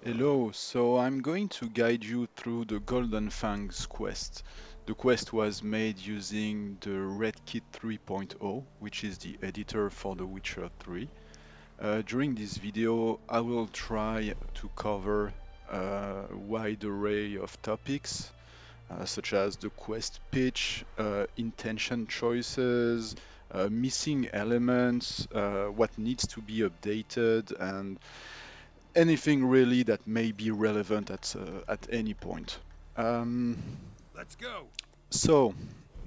Hello, so I'm going to guide you through the Golden Fangs quest. The quest was made using the Redkit 3.0, which is the editor for The Witcher 3. During this video, I will try to cover a wide array of topics, such as the quest pitch, intention choices, missing elements, what needs to be updated, and anything really that may be relevant at any point. Um, Let's go. so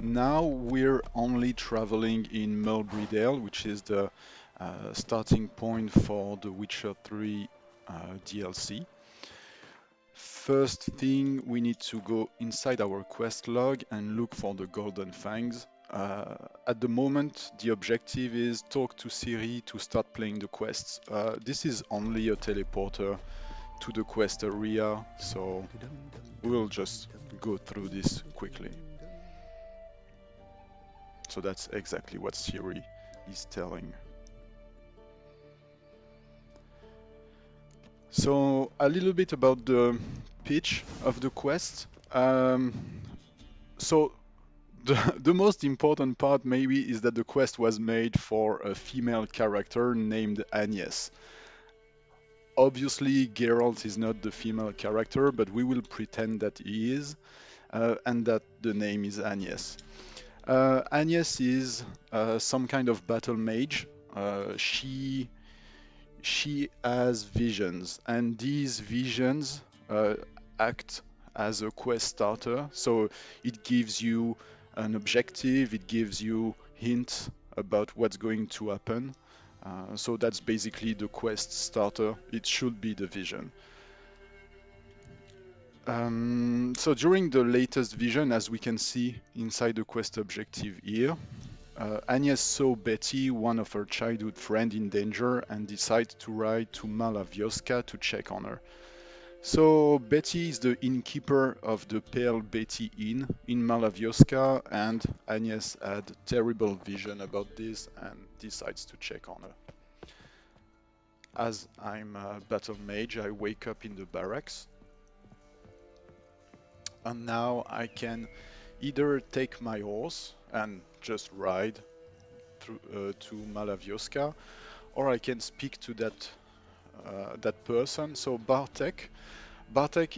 now we're only traveling in Mulberrydale, which is the starting point for the Witcher 3 DLC. First thing, we need to go inside our quest log and look for the Golden Fangs. At the moment, the objective is talk to Ciri to start playing the quests. This is only a teleporter to the quest area, so we'll just go through this quickly. So that's exactly what Siri is telling. So a little bit about the pitch of the quest. So the most important part maybe is that the quest was made for a female character named Agnes. Obviously, Geralt is not the female character, but we will pretend that he is, and that the name is Agnes. Agnes is some kind of battle mage. She has visions, and these visions act as a quest starter. So it gives you an objective, it gives you hints about what's going to happen. So that's basically the quest starter. It should be the vision. So during the latest vision, as we can see inside the quest objective here, Agnes saw Betty, one of her childhood friends, in danger and decided to ride to Malavioska to check on her. So Betty is the innkeeper of the Pale Betty Inn in Malavioska, and Agnes had terrible vision about this and decides to check on her. As I'm a battle mage, I wake up in the barracks, and now I can either take my horse and just ride through, to Malavioska, or I can speak to that person. So Bartek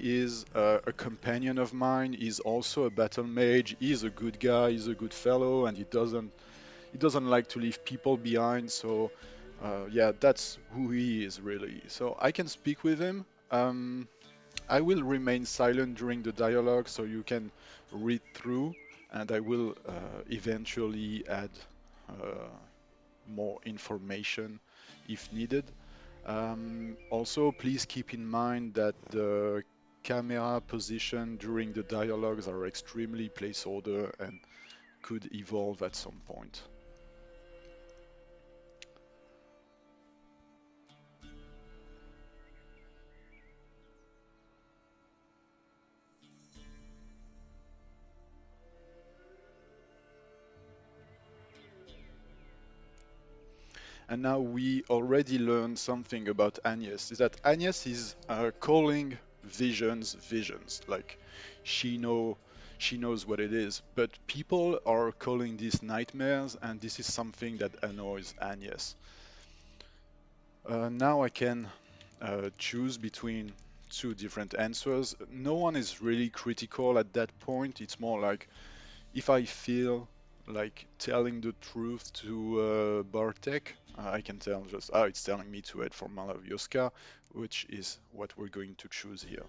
is a companion of mine. He's also a battle mage. He's a good guy. He's a good fellow, and he doesn't like to leave people behind. So yeah, that's who he is really. So I can speak with him. I will remain silent during the dialogue, so you can read through, and I will eventually add uh, more information if needed. Also, please keep in mind that the camera position during the dialogues are extremely placeholder and could evolve at some point. And now we already learned something about Agnes, is that Agnes is calling visions visions, like she know she knows what it is, but people are calling these nightmares, and this is something that annoys Agnes. Now I can choose between two different answers. No one is really critical at that point. It's more like if I feel like telling the truth to Bartek, I can tell just, oh, it's telling me to head for Malavioska, which is what we're going to choose here.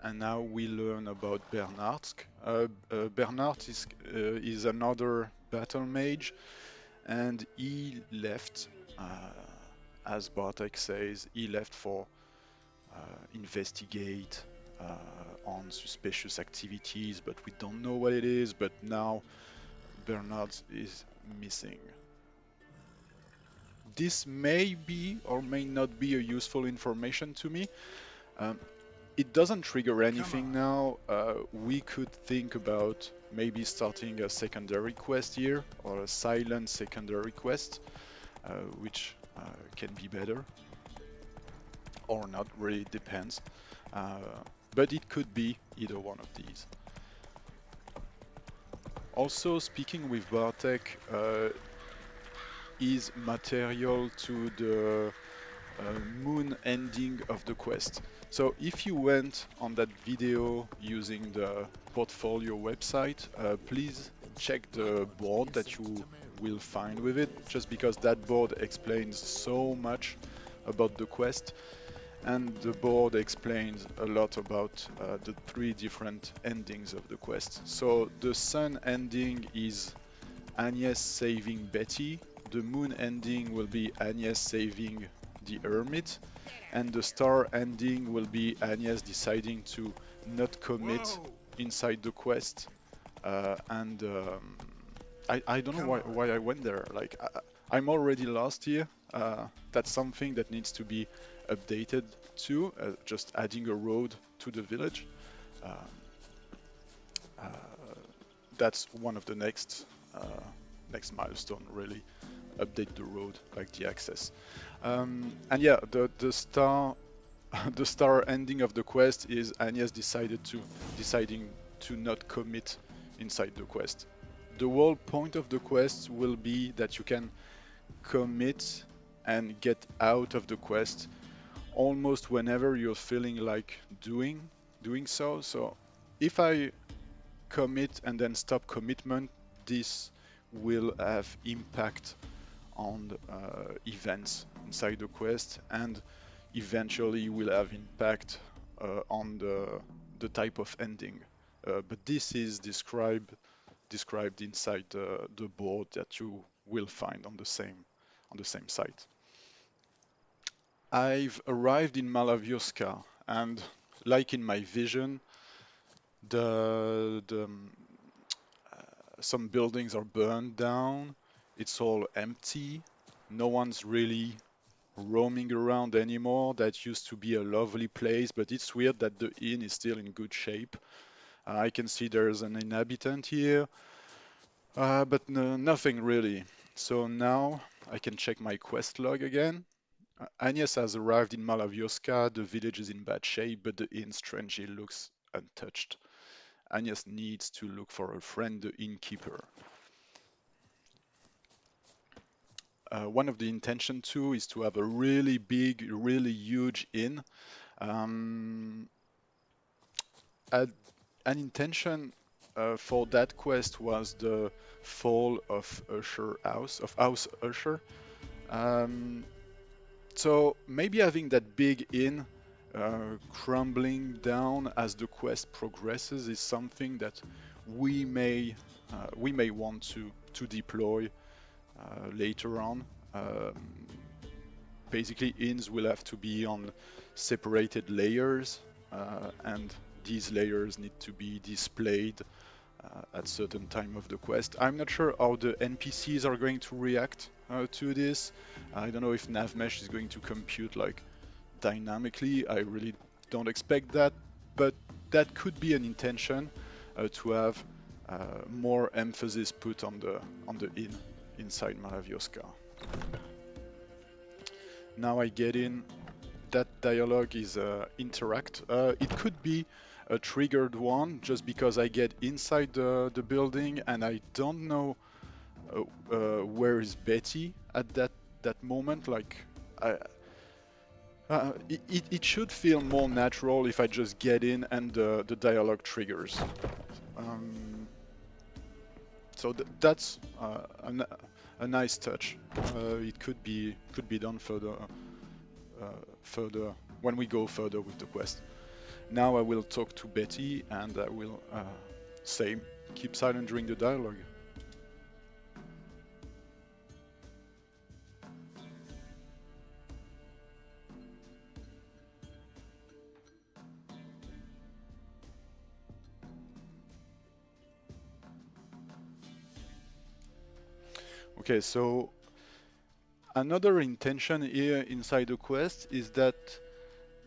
And now we learn about Bernardsk. Bernard is another battle mage, and he left, as Bartek says, he left for investigate on suspicious activities, but we don't know what it is. But now Bernard is missing. this may be or may not be a useful information to me. Um, it doesn't trigger anything now. We could think about maybe starting a secondary quest here or a silent secondary quest, which can be better or not, really depends. Uh, but it could be either one of these. Also, speaking with Bartek is material to the moon ending of the quest. So if you went on that video using the portfolio website, please check the board that you will find with it, just because that board explains so much about the quest, and the board explains a lot about the three different endings of the quest. So the sun ending is Agnes saving Betty, the moon ending will be Agnes saving the hermit, and the star ending will be Agnes deciding to not commit inside the quest. And I don't know why I went there. Like I'm already lost here. That's something that needs to be updated too. Just adding a road to the village. Um, uh, that's one of the next milestone, really. Update the road, like the access. And yeah, the star the star ending of the quest is Agnes deciding to not commit inside the quest. The whole point of the quest will be that you can commit and get out of the quest almost whenever you're feeling like doing so. So if I commit and then stop commitment, this will have impact on events inside the quest, and eventually will have impact on the type of ending. But this is described inside the board that you will find on the same site. I've arrived in Malavioska, and like in my vision, the some buildings are burned down. It's all empty. No one's really roaming around anymore. That used to be a lovely place, but it's weird that the inn is still in good shape. I can see there's an inhabitant here, but no, nothing really. So now I can check my quest log again. Agnes has arrived in Malavioska. The village is in bad shape, but the inn strangely looks untouched. Agnes needs to look for a friend, the innkeeper. One of the intention too is to have a really big, really huge inn. Um, a- an intention for that quest was the fall of House Usher. Um, so maybe having that big inn crumbling down as the quest progresses is something that we may we may want to deploy later on. Um, Basically, inns will have to be on separated layers, and these layers need to be displayed at certain time of the quest. I'm not sure how the NPCs are going to react to this. I don't know if NavMesh is going to compute like dynamically. I really don't expect that, but that could be an intention to have more emphasis put on the inn inside Maravioska. Now I get in. That dialogue is interact. It could be a triggered one just because I get inside the building and I don't know where is Betty at that moment. Like, it should feel more natural if I just get in and the dialogue triggers. Um, so that's a nice touch. It could be done further when we go further with the quest. Now I will talk to Betty and I will say, keep silent during the dialogue. Okay, so Another intention here inside the quest is that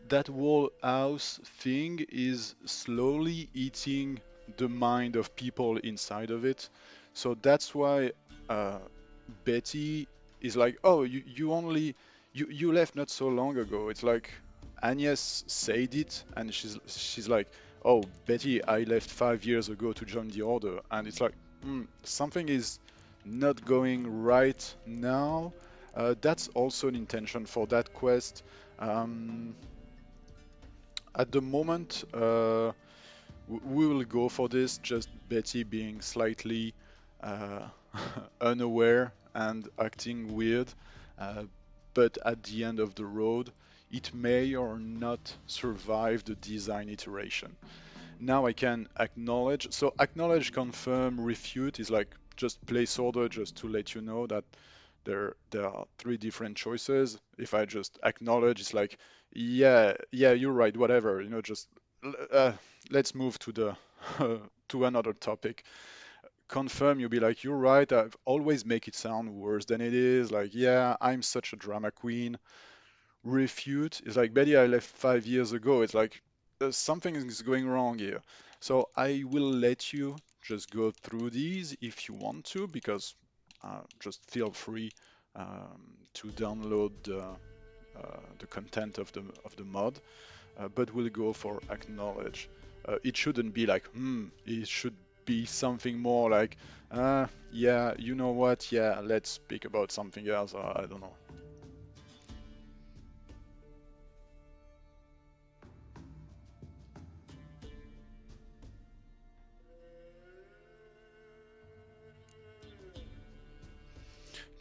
that whole house thing is slowly eating the mind of people inside of it. So that's why uh, Betty is like, oh, you only you left not so long ago. It's like Agnes said it, and she's like, oh, Betty, I left 5 years ago to join the order, and it's like, something is not going right now. That's also an intention for that quest. Um, at the moment, we will go for this, just Betty being slightly uh, unaware and acting weird. Uh, but at the end of the road, it may or not survive the design iteration. Now I can acknowledge. So acknowledge, confirm, refute is like just placeholder, just to let you know that there are three different choices. If I just acknowledge, it's like, yeah, you're right, whatever, just uh, let's move to the to another topic. Confirm, you'll be like, you're right, I've always make it sound worse than it is. Like, yeah, I'm such a drama queen. Refute is like, Betty, I left 5 years ago. It's like something is going wrong here. So I will let you just go through these if you want to, because just feel free to download the content of the mod. But we'll go for acknowledge. It shouldn't be like, it should be something more like, yeah, you know what? Yeah, let's speak about something else. I don't know.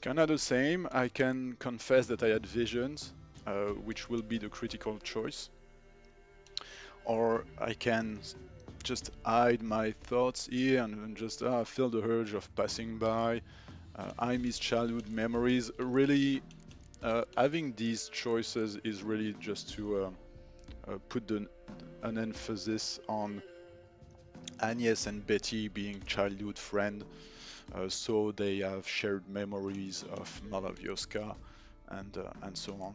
Kinda the same. I can confess that I had visions, which will be the critical choice, or I can just hide my thoughts here and just feel the urge of passing by. I miss childhood memories. Really, having these choices is really just to put an emphasis on Agnes and Betty being childhood friends. So they have shared memories of Malavioska and so on.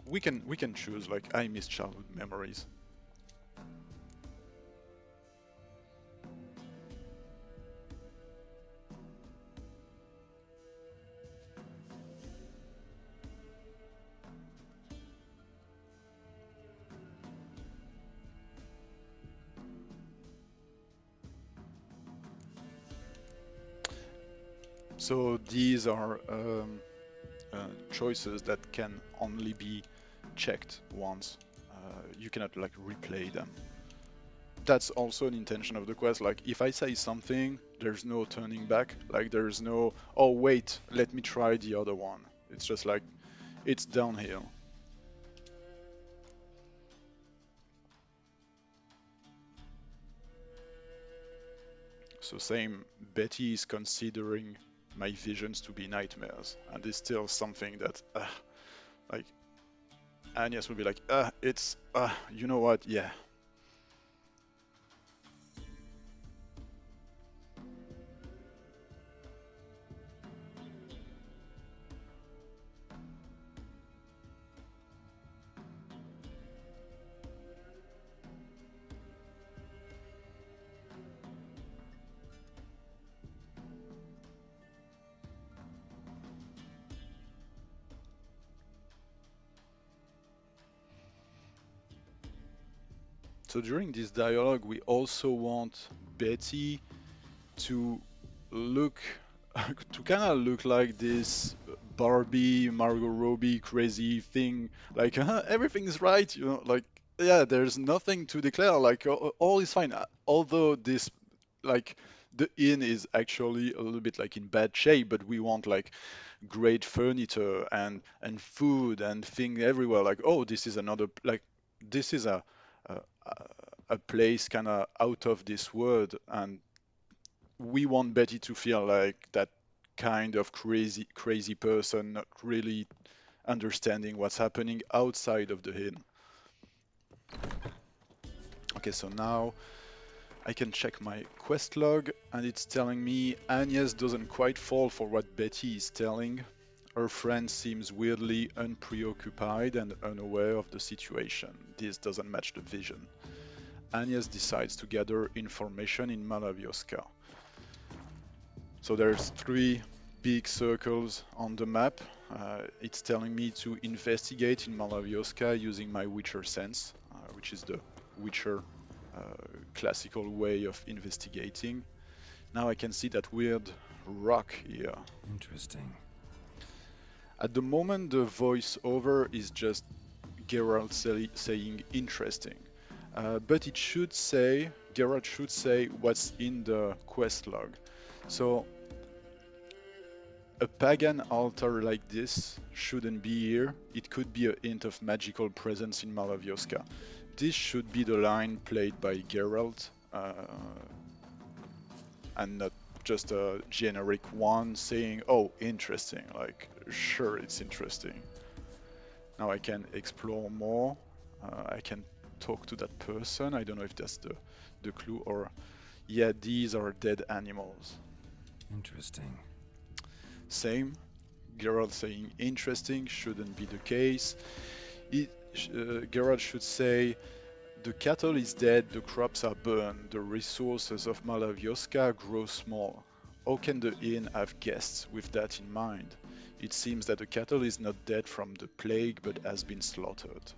We can choose like I miss childhood memories. So these are choices that can only be checked once. You cannot like replay them. That's also an intention of the quest. Like if I say something, there's no turning back. Like there's no, oh wait, let me try the other one. It's just like it's downhill. So same, Betty is considering my visions to be nightmares, and it's still something that, like, Agnes will be like, it's, you know what? Yeah. So during this dialogue, we also want Betty to look, to kind of look like this Barbie, Margot Robbie crazy thing. Like, everything's right, like, yeah, there's nothing to declare. Like, all is fine. Although this, like, the inn is actually a little bit like in bad shape, but we want like great furniture and food and things everywhere. Like, oh, this is another like this is a, a place kind of out of this world, and we want Betty to feel like that kind of crazy person, not really understanding what's happening outside of the inn. Okay, so now I can check my quest log, and it's telling me Agnes doesn't quite fall for what Betty is telling. Her friend seems weirdly unpreoccupied and unaware of the situation. This doesn't match the vision. Agnes decides to gather information in Malavioska. So there's 3 big circles on the map. It's telling me to investigate in Malavioska using my Witcher sense, which is the Witcher classical way of investigating. Now I can see that weird rock here. Interesting. At the moment, the voiceover is just Geralt saying interesting. But Geralt should say what's in the quest log. So a pagan altar like this shouldn't be here. It could be a hint of magical presence in Malavioska. This should be the line played by Geralt, and not just a generic one saying, oh, interesting. Like, sure, it's interesting. Now I can explore more. I can talk to that person. I don't know if that's the clue or, yeah, these are dead animals. Interesting. Same. Geralt saying interesting shouldn't be the case. Geralt should say the cattle is dead, the crops are burned, the resources of Malavioska grow small. How can the inn have guests with that in mind? It seems that the cattle is not dead from the plague but has been slaughtered.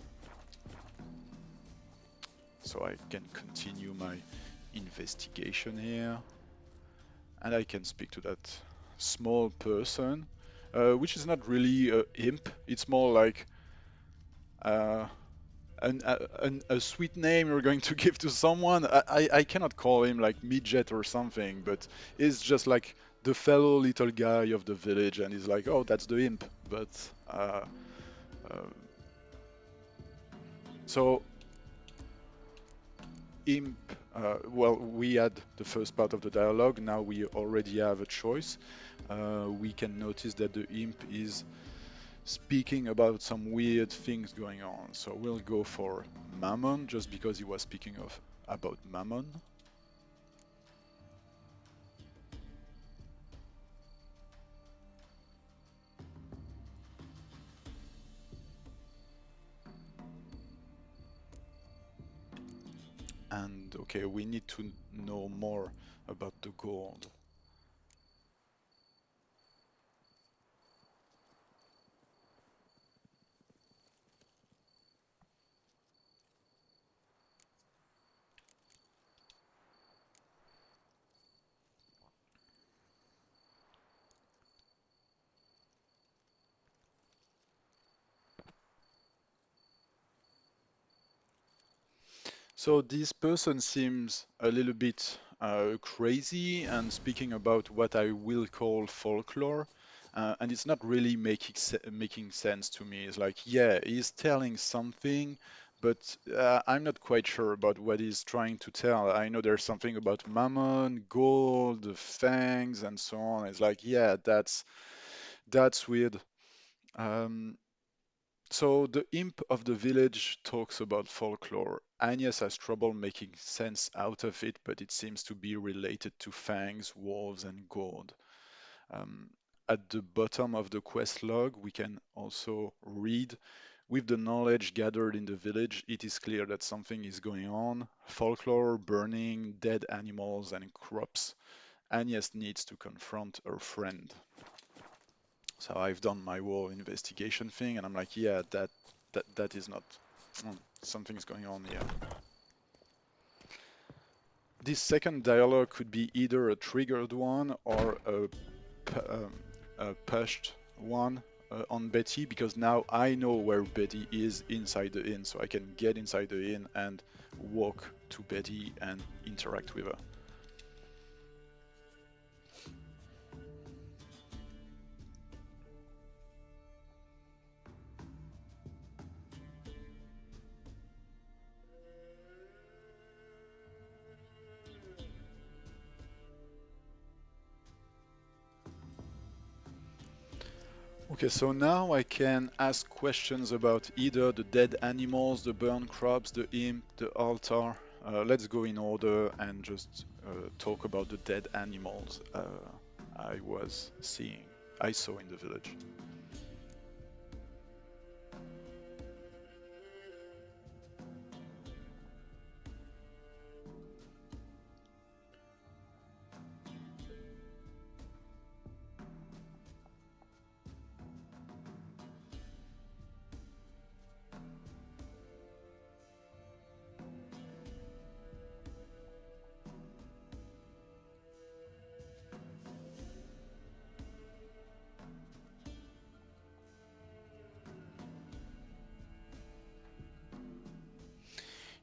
So I can continue my investigation here, and I can speak to that small person, which is not really a imp. It's more like uh, a sweet name you're going to give to someone. I cannot call him like midget or something, but it's just like the fellow little guy of the village, and he's like, oh, that's the imp. But uh, so imp. Well, we had the first part of the dialogue. Now we already have a choice. We can notice that the imp is speaking about some weird things going on. So we'll go for Mammon just because he was speaking of about Mammon. And okay, we need to know more about the gold. So this person seems a little bit crazy and speaking about what I will call folklore, and it's not really making sense to me. It's like, yeah, he's telling something, but I'm not quite sure about what he's trying to tell. I know there's something about Mammon, gold, the Fangs, and so on. It's like, yeah, that's weird. Um, so the imp of the village talks about folklore. Agnes has trouble making sense out of it, but it seems to be related to fangs, wolves, and gold. Um, at the bottom of the quest log, we can also read, with the knowledge gathered in the village, it is clear that something is going on. Folklore, burning, dead animals, and crops. Agnes needs to confront her friend. So I've done my whole investigation thing, and I'm like, yeah, that is not something's going on here. This second dialogue could be either a triggered one or a pushed one on Betty, because now I know where Betty is inside the inn, so I can get inside the inn and walk to Betty and interact with her. Okay, so now I can ask questions about either the dead animals, the burned crops, the imp, the altar. Let's go in order and just talk about the dead animals I saw in the village.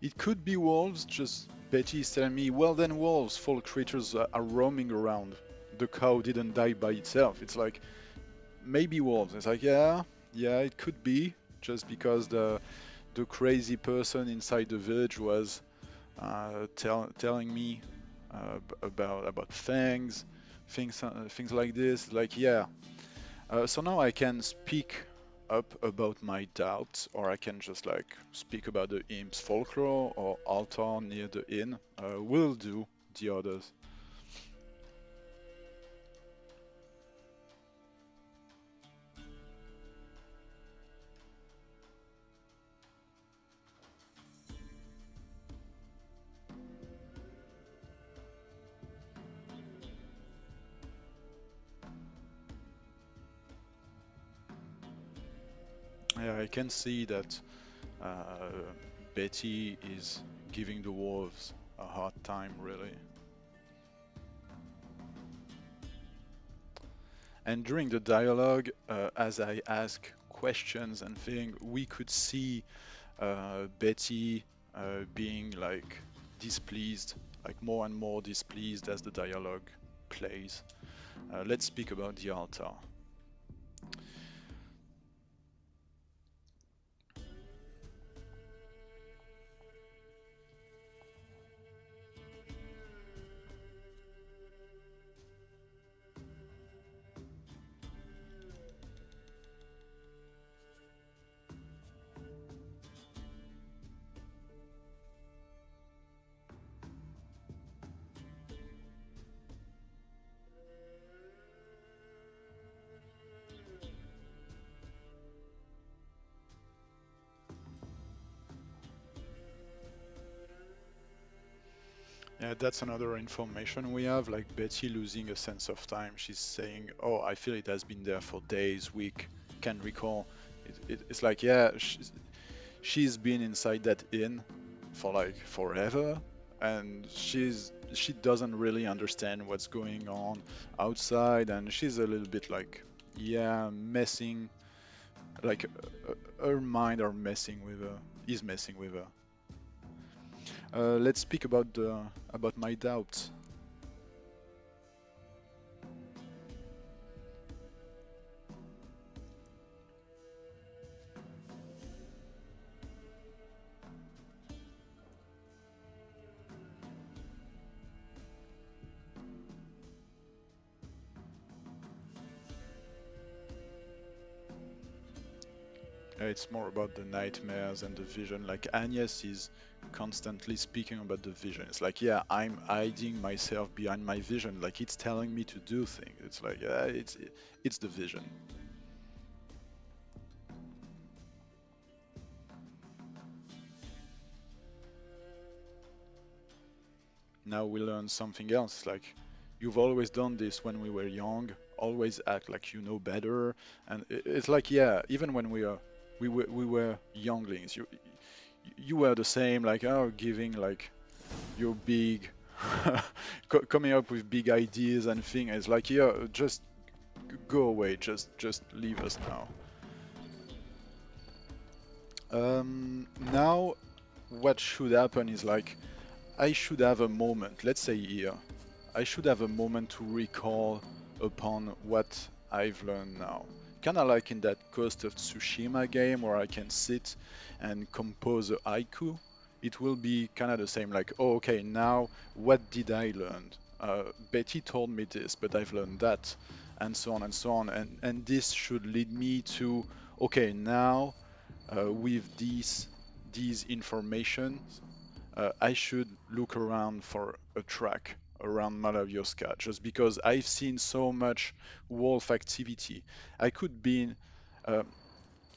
It could be wolves, just Betty is telling me, well then wolves, fall creatures are roaming around. The cow didn't die by itself. It's like, maybe wolves. It's like, yeah, yeah, it could be, just because the crazy person inside the village was telling me about fangs, things like this. Like, yeah. So now I can speak up about my doubts, or I can just like speak about the imp's folklore or altar near the inn. Will do the others. Yeah, I can see that Betty is giving the wolves a hard time, really. And during the dialogue, as I ask questions and things, we could see Betty being like displeased, like more and more displeased as the dialogue plays. Let's speak about the altar. Yeah, that's another information we have, like Betty losing a sense of time. She's saying, "Oh, I feel it has been there for days, week, can recall." It's like, yeah, she's been inside that inn for like forever, and she doesn't really understand what's going on outside, and she's a little bit like, yeah, messing, like her mind are messing with her, is messing with her. Let's speak about my doubts. It's more about the nightmares and the vision. Like Agnes is constantly speaking about the vision. It's like, yeah, I'm hiding myself behind my vision. Like it's telling me to do things. It's like, yeah, it's the vision. Now we learn something else. Like you've always done this when we were young. Always act like you know better. And it's like, yeah, even when we were younglings, you were the same. Like, oh, giving like you're big, coming up with big ideas and things. It's like, yeah, just go away. Just leave us now. Now, what should happen is like I should have a moment. Let's say here, I should have a moment to recall upon what I've learned now. Kind of like in that Ghost of Tsushima game where I can sit and compose a haiku. It will be kind of the same, like, oh, okay, now what did I learn? Betty told me this, but I've learned that, and so on and so on. And this should lead me to, okay, now with these information I should look around for a track around Malavioska just because I've seen so much wolf activity. I could be, uh,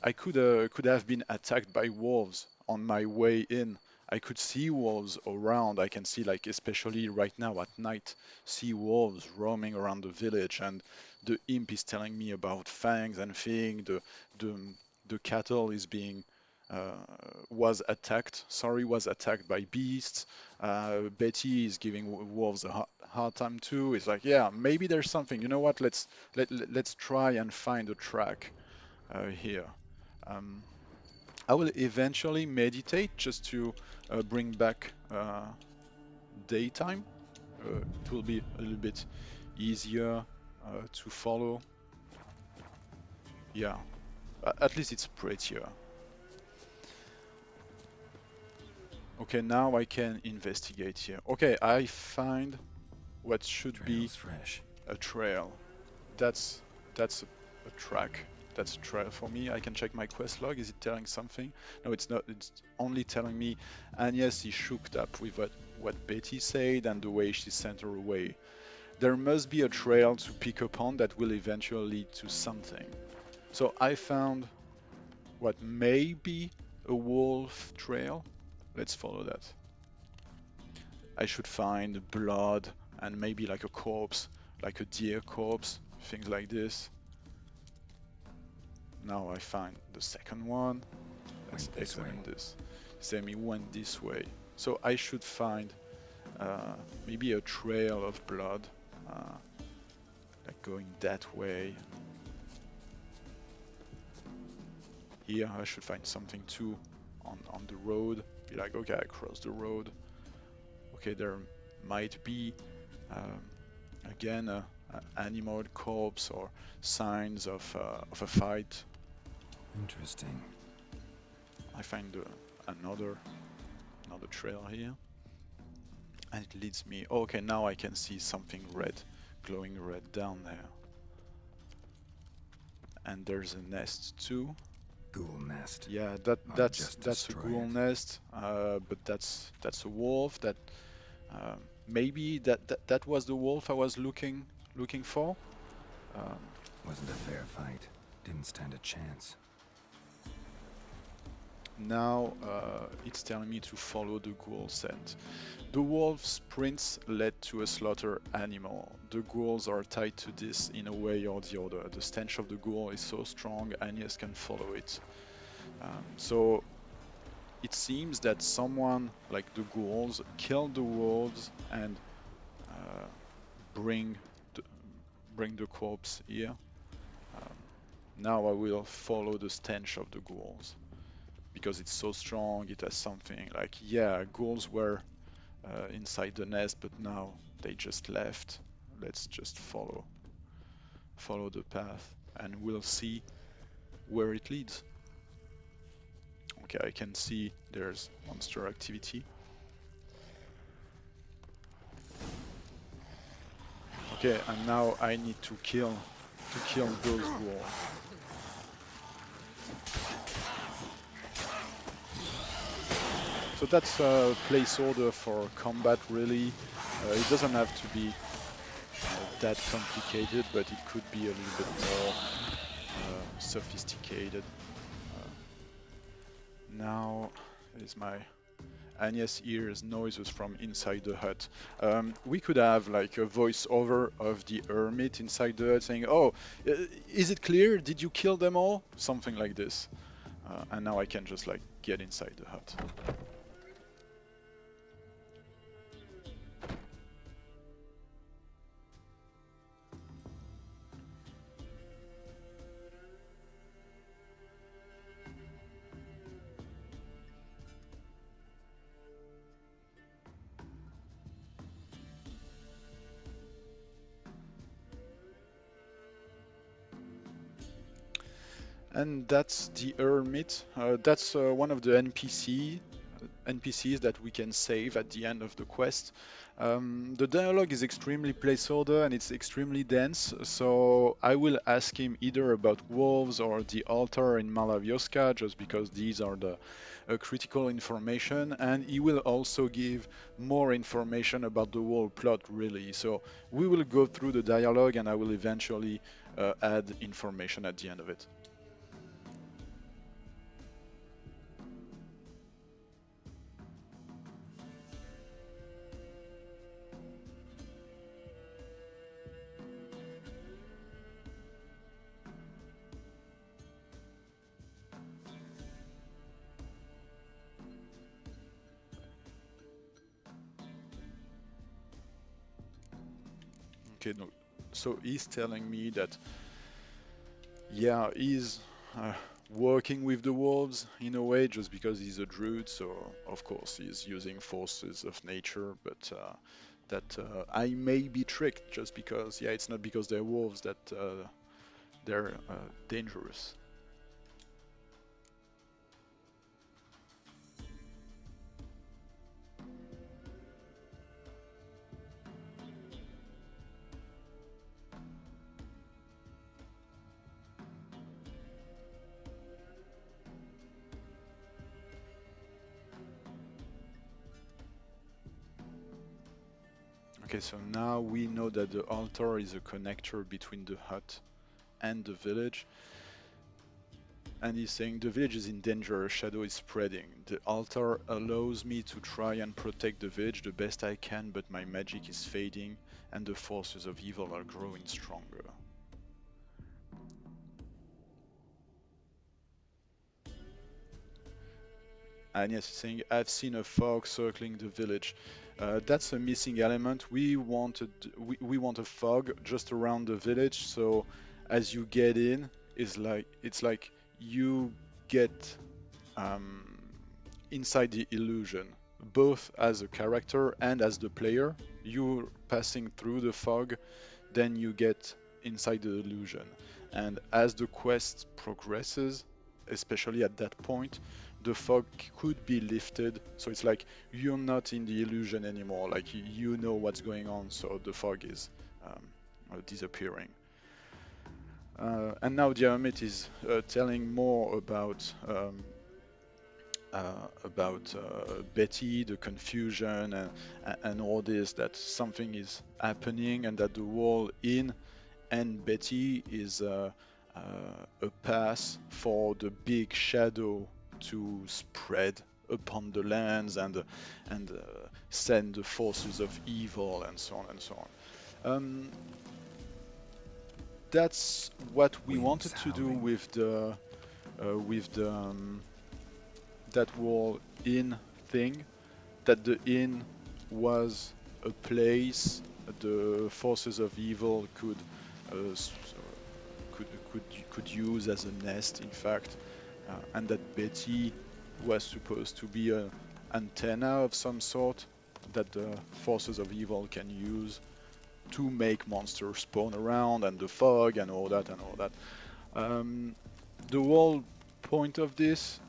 I could have been attacked by wolves on my way in. I could see wolves around. I can see like especially right now at night, see wolves roaming around the village, and the imp is telling me about fangs and thing. The the cattle is being uh, was attacked. Sorry, was attacked by beasts. Betty is giving wolves a hard time too. It's like, yeah, maybe there's something. You know what? Let's try and find a track here. Um, I will eventually meditate just to bring back daytime. It will be a little bit easier to follow. Yeah, at least it's prettier. Okay, now I can investigate here. Okay, I find what should be Trail's fresh. a trail. That's that's a track. That's a trail for me. I can check my quest log. Is it telling something? No, it's not. It's only telling me, and yes, he shooked up with what Betty said and the way she sent her away. There must be a trail to pick up on that will eventually lead to something. So I found what may be a wolf trail. Let's follow that. I should find blood and maybe like a corpse, like a deer corpse, things like this. Now I find the second one. Let's Went this way. examine this. Semi went this way. So I should find maybe a trail of blood, uh, like going that way. Here I should find something too on the road. Be like, okay, I crossed the road. Okay, there might be um, again a animal corpse or signs of a fight. Interesting. I find another trail here, and it leads me. Oh, okay, now I can see something red, glowing red down there, and there's a nest too. Ghoul nest. Yeah, Ought to just that's a destroy ghoul it. nest, but that's a wolf. That maybe that was the wolf I was looking for. Um, Wasn't a fair fight. Didn't stand a chance. Now it's telling me to follow the ghoul scent. The wolf's prints led to a slaughter animal. The ghouls are tied to this in a way or the other. The stench of the ghoul is so strong, Agnes can follow it. So it seems that someone, like the ghouls, killed the wolves and uh, bring the, bring the corpse here. Um, Now I will follow the stench of the ghouls, because it's so strong. It has something like, yeah, ghouls were inside the nest, but now they just left. Let's just follow the path, and we'll see where it leads. Okay, I can see there's monster activity. Okay, and now I need to kill those ghouls. So that's a placeholder for combat, really. It doesn't have to be that complicated, but it could be a little bit more sophisticated. Uh, Now is my Agnes hears noises from inside the hut. We could have like a voiceover of the hermit inside the hut saying, "Oh, is it clear? Did you kill them all?" Something like this. And now I can just like get inside the hut. And that's the hermit. That's one of the NPCs that we can save at the end of the quest. The dialogue is extremely placeholder and it's extremely dense, so I will ask him either about wolves or the altar in Malavioska, just because these are the critical information, and he will also give more information about the whole plot, really. So we will go through the dialogue, and I will eventually add information at the end of it. Okay, so he's telling me that, yeah, he's working with the wolves in a way, just because he's a druid. So of course he's using forces of nature, but that I may be tricked just because, yeah, it's not because they're wolves that they're dangerous. Okay, so now we know that the altar is a connector between the hut and the village. And he's saying the village is in danger, a shadow is spreading. The altar allows me to try and protect the village the best I can, but my magic is fading and the forces of evil are growing stronger. And yes, he's saying, I've seen a fog circling the village. That's a missing element. We want a fog just around the village, so as you get in, it's like you get um, inside the illusion, both as a character and as the player. You're passing through the fog, then you get inside the illusion. And as the quest progresses, especially at that point, the fog could be lifted. So it's like you're not in the illusion anymore. Like you know what's going on, so the fog is disappearing. And now the hermit is telling more about Betty, the confusion, and all this, that something is happening, and that the wall in and Betty is a pass for the big shadow to spread upon the lands and send the forces of evil and so on and so on. That's what we Winds wanted to do howling. with the that wall in thing. That the inn was a place the forces of evil could use as a nest, in fact, and that Betty was supposed to be an antenna of some sort that the forces of evil can use to make monsters spawn around, and the fog and all that and all that. Um, the whole point of this,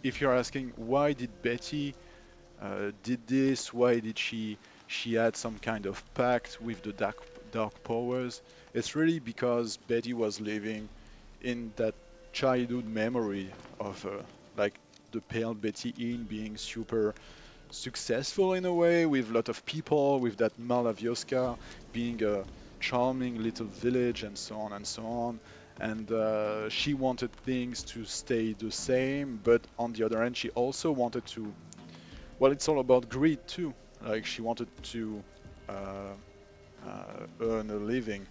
if you're asking why did Betty did this? Why did she had some kind of pact with the dark powers? It's really because Betty was living in that childhood memory of like the Pale Betty Inn being super successful in a way, with a lot of people, with that Malavioska being a charming little village, and so on and so on. And she wanted things to stay the same, but on the other hand, she also wanted to, well, it's all about greed too. Like she wanted to uh, earn a living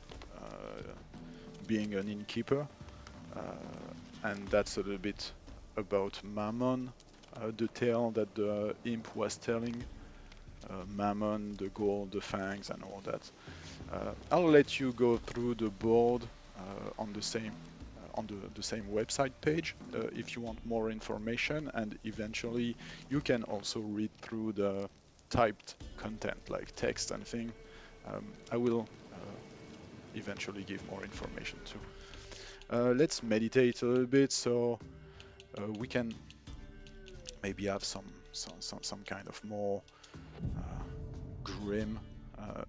being an innkeeper, and that's a little bit about Mammon, the tale that the imp was telling. Mammon, the gold, the fangs, and all that. I'll let you go through the board on the same website page if you want more information, and eventually you can also read through the typed content like text and thing. I will eventually give more information too. Let's meditate a little bit so we can maybe have some kind of more uh, grim uh,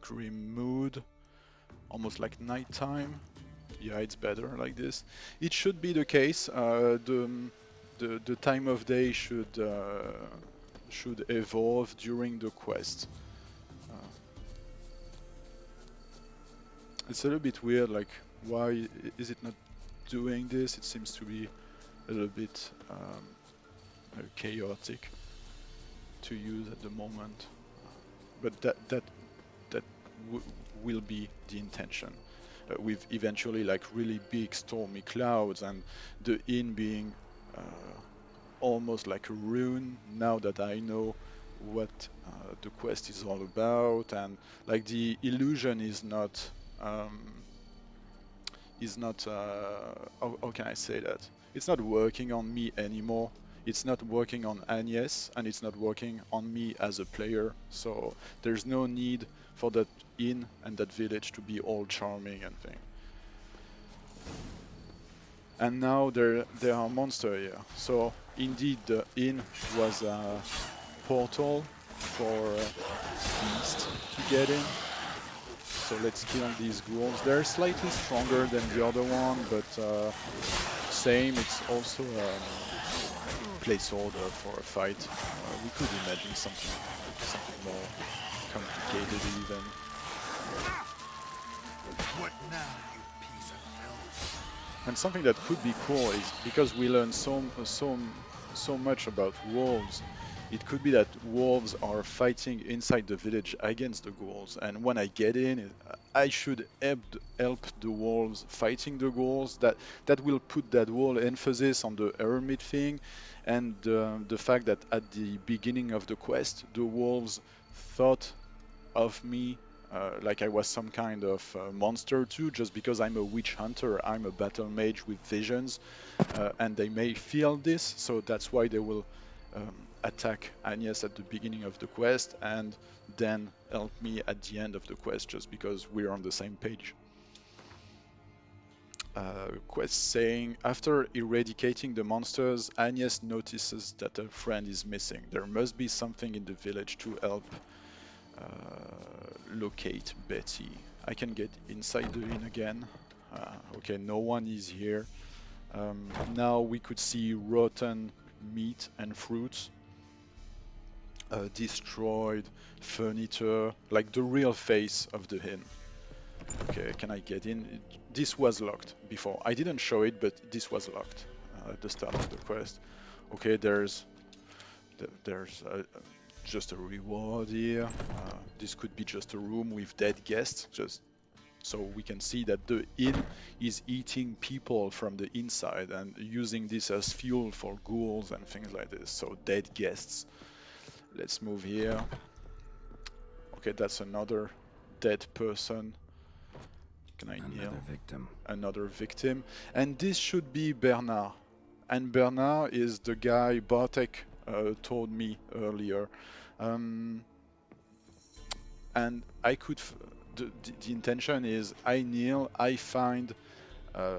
grim mood, almost like nighttime. Yeah, it's better like this. It should be the case. The time of day should evolve during the quest. Uh, it's a little bit weird. Like, why is it not doing this? It seems to be a little bit chaotic to use at the moment. But that w will be the intention. With eventually like really big stormy clouds and the inn being almost like a rune, now that I know what the quest is all about, and like the illusion is not um, is not how can I say that? It's not working on me anymore. It's not working on Agnes, and it's not working on me as a player. So there's no need for that inn and that village to be all charming and thing. And now there are monsters here. So indeed, the inn was a portal for beast to get in. So let's kill these ghouls. They're slightly stronger than the other one, but same. It's also placeholder for a fight. We could imagine something more complicated even. What now, you piece of filth? And something that could be cool is because we learn so much about wolves. It could be that wolves are fighting inside the village against the ghouls, and when I get in, I should help the wolves fighting the ghouls. That will put that whole emphasis on the hermit thing, and the fact that at the beginning of the quest, the wolves thought of me like I was some kind of monster too, just because I'm a witch hunter, I'm a battle mage with visions, and they may feel this, so that's why they will attack Agnes at the beginning of the quest and then help me at the end of the quest, just because we're on the same page. Quest saying, after eradicating the monsters, Agnes notices that her friend is missing. There must be something in the village to help locate Betty. I can get inside the inn again. Okay, no one is here. Now we could see rotten meat and fruits, destroyed furniture, like the real face of the inn. Okay, can I get in? This was locked before. I didn't show it, but this was locked at the start of the quest. Okay, there's just a reward here. This could be just a room with dead guests, just so we can see that the inn is eating people from the inside and using this as fuel for ghouls and things like this. So dead guests. Let's move here. Okay, that's another dead person. Can I Another kneel? victim. Another victim. And this should be Bernard. And Bernard is the guy Bartek told me earlier. Um, and I could, the intention is I kneel, I find uh,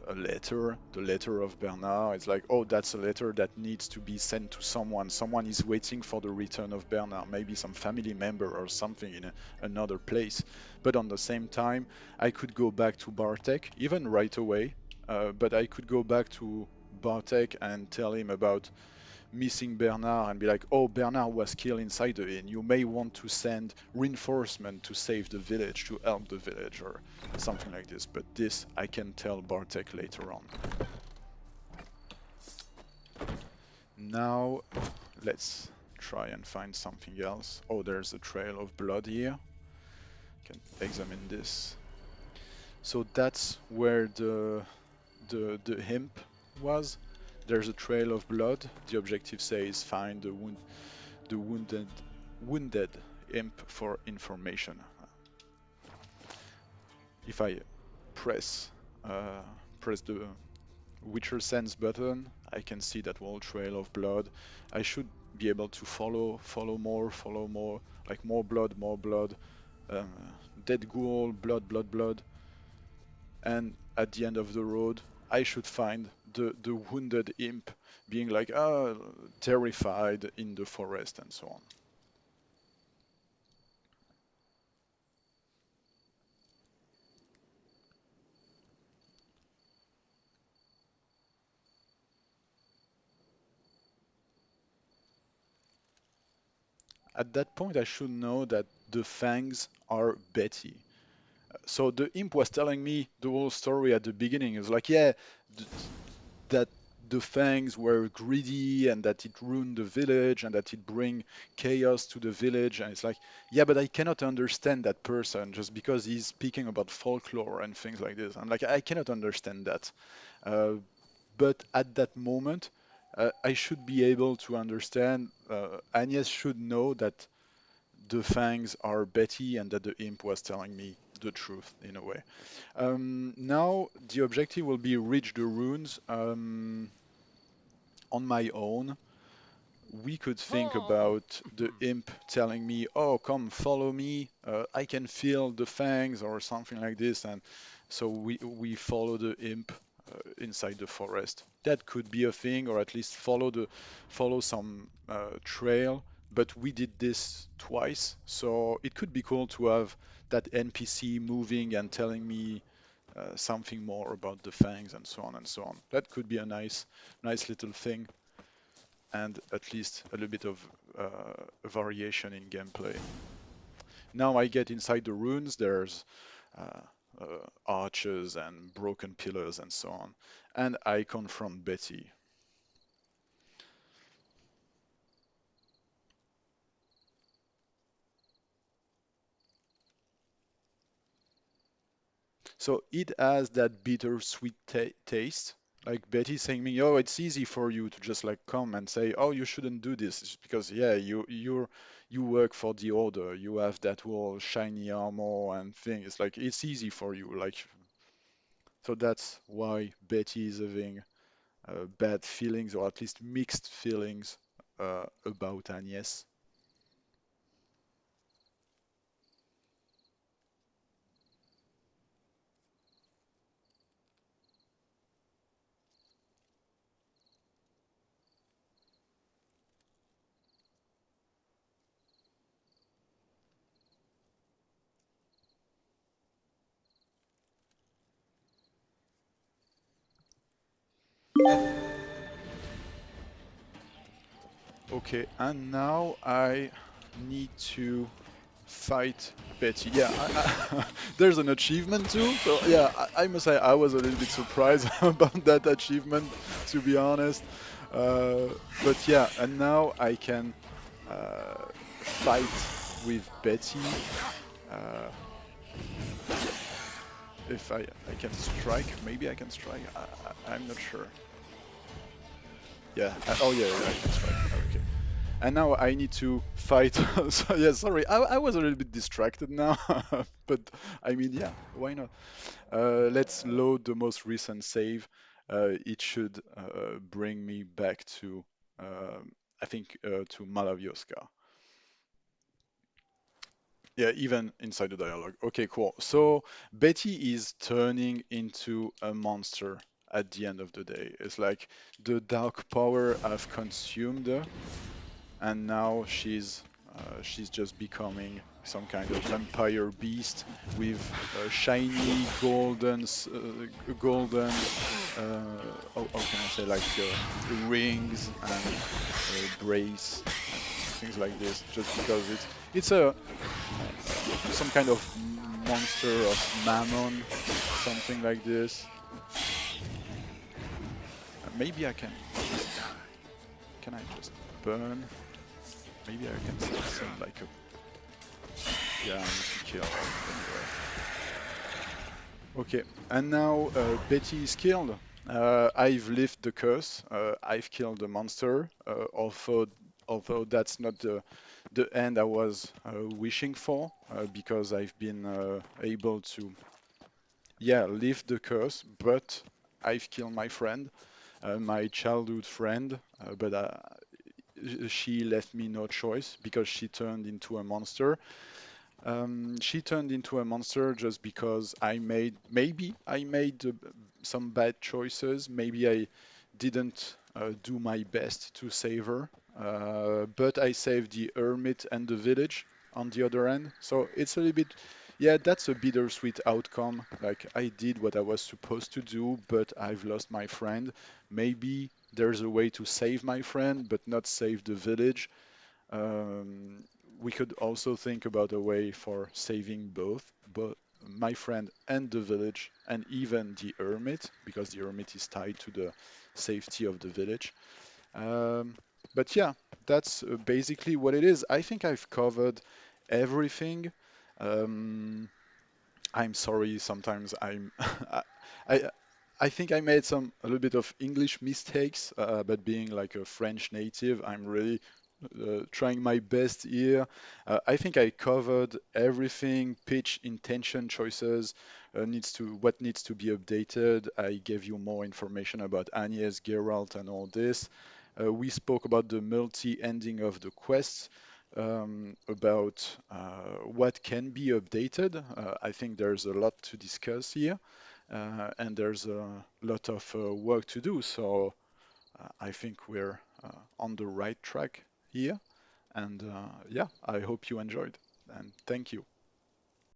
a letter, the letter of Bernard. It's like, oh, that's a letter that needs to be sent to someone. Someone is waiting for the return of Bernard, maybe some family member or something in another place. But on the same time, I could go back to Bartek, even right away, but I could go back to Bartek and tell him about missing Bernard and be like, oh, Bernard was killed inside the inn. You may want to send reinforcement to save the village, to help the village, or something like this. But this I can tell Bartek later on. Now, let's try and find something else. Oh, there's a trail of blood here. Can examine this. So that's where the imp was. There's a trail of blood. The objective says find the wounded imp for information. If I press uh, press the Witcher Sense button, I can see that whole trail of blood. I should be able to follow more, like more blood, uh, dead ghoul, blood, and at the end of the road, I should find the wounded imp being like terrified in the forest and so on. At that point, I should know that the Fangs are Betty. So the imp was telling me the whole story at the beginning. It was like, yeah, th that the Fangs were greedy and that it ruined the village and that it bring chaos to the village. And it's like, yeah, but I cannot understand that person just because he's speaking about folklore and things like this. I'm like, I cannot understand that. Uh, but at that moment, I should be able to understand. Agnes should know that the fangs are Betty and that the imp was telling me the truth in a way. Now the objective will be reach the runes on my own. We could think about the imp telling me, "Oh, come, follow me. I can feel the fangs," or something like this, and so we follow the imp inside the forest. That could be a thing, or at least follow some trail. But we did this twice, so it could be cool to have that NPC moving and telling me something more about the fangs and so on and so on. That could be a nice little thing and at least a little bit of variation in gameplay. Now I get inside the ruins, there's uh, arches and broken pillars and so on, and I confront Betty. So it has that bittersweet taste. Like Betty saying me, "Oh, it's easy for you to just like come and say, oh, you shouldn't do this, it's because yeah, you work for the order, you have that whole shiny armor and thing. It's like it's easy for you, like so that's why Betty is having bad feelings or at least mixed feelings about Agnes. Okay, and now I need to fight Betty. Yeah, there's an achievement too. So yeah, I must say I was a little bit surprised about that achievement, to be honest. Uh, but yeah, and now I can fight with Betty. Uh, if I can strike, maybe I can strike. I'm not sure. Yeah. Oh yeah, yeah, I can strike. Okay. And now I need to fight. So yeah, sorry, I was a little bit distracted now, but I mean, yeah, why not? Let's load the most recent save. It should bring me back to, I think, to Malavioska. Yeah, even inside the dialogue. Okay, cool. So Betty is turning into a monster at the end of the day. It's like the dark power have consumed her, and now she's just becoming some kind of vampire beast with shiny golden how can I say like rings and brace and things like this. Just because it's a some kind of monster of mammon, something like this. Maybe I can I just burn? Maybe I can send like a yeah, I need to kill anyway. Okay, and now Betty is killed. I've lifted the curse. I've killed the monster. Although that's not the end I was wishing for, because I've been able to yeah lift the curse, but I've killed my friend, my childhood friend. But she left me no choice because she turned into a monster. She turned into a monster just because maybe I made some bad choices. Maybe I didn't do my best to save her. But I saved the hermit and the village on the other end. So it's a little bit, yeah, that's a bittersweet outcome. Like I did what I was supposed to do, but I've lost my friend. Maybe there's a way to save my friend, but not save the village. um, we could also think about a way for saving both my friend and the village, and even the hermit, because the hermit is tied to the safety of the village. Um, but yeah, that's basically what it is. I think I've covered everything. Um, I'm sorry, sometimes I, I I think I made a little bit of English mistakes, but being like a French native, I'm really trying my best here. I think I covered everything, pitch, intention, choices, what needs to be updated. I gave you more information about Agnes, Geralt, and all this. We spoke about the multi-ending of the quests, about what can be updated. I think there's a lot to discuss here, and there's a lot of work to do. So I think we're on the right track here. And yeah, I hope you enjoyed. And thank you.